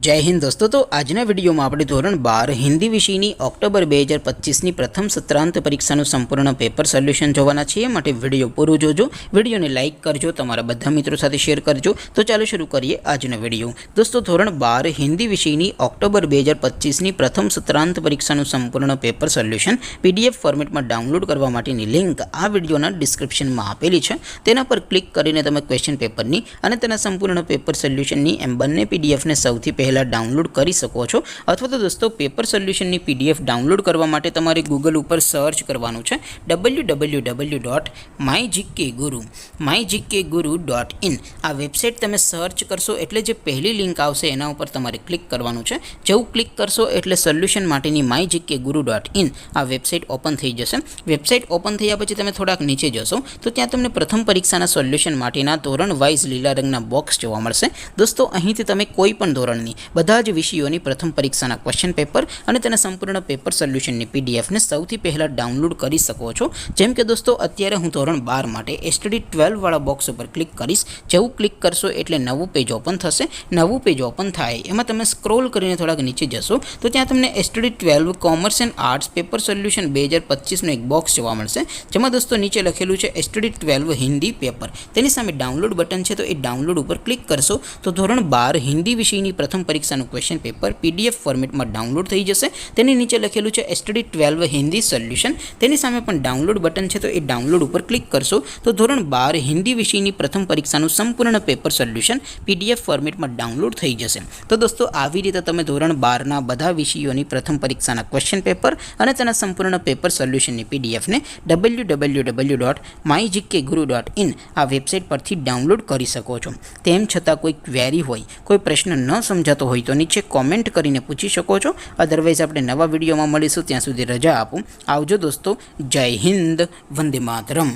जय हिंद दोस्तों। तो आजना विडियो में આપણે ધોરણ 12 હિન્દી વિષયની ઓક્ટોબર 2025ની પ્રથમ સત્રાંત પરીક્ષાનું સંપૂર્ણ પેપર સોલ્યુશન જોવાના છીએ। માટે વિડિયો પૂરો જોજો, વિડિયોને લાઈક કરજો, તમારા બધા મિત્રો સાથે શેર કરજો। તો ચાલો શરૂ કરીએ આજનો વિડિયો। દોસ્તો ધોરણ 12 હિન્દી વિષયની ઓક્ટોબર 2025ની પ્રથમ સત્રાંત પરીક્ષાનું સંપૂર્ણ પેપર સોલ્યુશન પીડીએફ ફોર્મેટમાં ડાઉનલોડ કરવા માટેની લિંક આ વિડિયોના ડિસ્ક્રિપ્શનમાં આપેલી છે। તેના પર ક્લિક કરીને તમે ક્વેશ્ચન પેપરની અને તેના સંપૂર્ણ પેપર સોલ્યુશનની એમ બંને પીડીએફને સૌથી પહેલા डाउनलॉड कर सको छो। अथवा तो दोस्तों पेपर सोल्यूशन की पीडीएफ डाउनलॉड करवा माटे तमारे गूगल पर सर्च करवानुं छे www.mygkguru.in। आ वेबसाइट तमे सर्च करशो एटले जे पहली लिंक आवशे एना उपर तमारे क्लिक करवानुं छे। जेवुं क्लिक करशो एटले सोल्यूशन माटेनी mygkguru.in आ वेबसाइट ओपन थई जशे। वेबसाइट ओपन थया पछी तमे थोड़ाक नीचे जशो तो त्यां तमने प्रथम परीक्षाना सोल्यूशन माटेना धोरण वाइज लीला रंगना बॉक्स जोवा मळशे। दोस्तों અહીંથી તમે કોઈ પણ ધોરણની બધા જ વિષયોની પ્રથમ પરીક્ષાના ક્વેશ્ચન પેપર અને તેના સંપૂર્ણ પેપર સોલ્યુશનની પીડીએફને સૌથી પહેલા ડાઉનલોડ કરી શકો છો। જેમ કે દોસ્તો અત્યારે હું ધોરણ 12 માટે એસટીડી 12 વાળા બોક્સ ઉપર ક્લિક કરીશ। જેવું ક્લિક કરશો એટલે નવું પેજ ઓપન થશે। નવું પેજ ઓપન થાય એમાં તમે સ્ક્રોલ કરીને થોડાક નીચે જશો તો ત્યાં તમને STD 12 commerce and arts paper solution 2025નું એક બોક્સ જોવા મળશે। જેમાં દોસ્તો નીચે લખેલું છે એસટીડી 12 હિન્દી પેપર। તેની સામે ડાઉનલોડ બટન છે તો એ ડાઉનલોડ ઉપર ક્લિક કરશો તો ધોરણ 12 હિન્દી વિષયની પ્રથમ પરીક્ષાનું ક્વેશ્ચન पेपर पीडीएफ फॉर्मेट में डाउनलॉड थई जशे। तेनी नीचे लखेलुं छे एसटीडी 12 हिंदी सोल्यूशन। तेनी सामे पण डाउनलॉड बटन छे तो ए डाउनलॉड पर क्लिक करशो तो धोरण 12 हिंदी विषयनी प्रथम परीक्षाનું संपूर्ण पेपर सोल्यूशन पीडीएफ फॉर्मेट में डाउनलॉड थई जशे। तो दोस्तों આવી રીતે તમે ધોરણ 12 ના બધા વિષયોની પ્રથમ પરીક્ષાના ક્વેશ્ચન પેપર અને તેના સંપૂર્ણ પેપર સોલ્યુશનની પીડીએફ ને www.mygkguru.in આ વેબસાઇટ પરથી ડાઉનલોડ કરી શકો છો। તેમ છતાં કોઈ ક્વેરી હોય, કોઈ પ્રશ્ન ન સમજાતો હોય તો નીચે कॉमेंट करीने पूछी सको छो। अदरवाइज आपणे नवा विडियो में मळीशुं, त्यां सुधी रजा आपो। आवजो दोस्तों। जय हिंद, वंदे मातरम।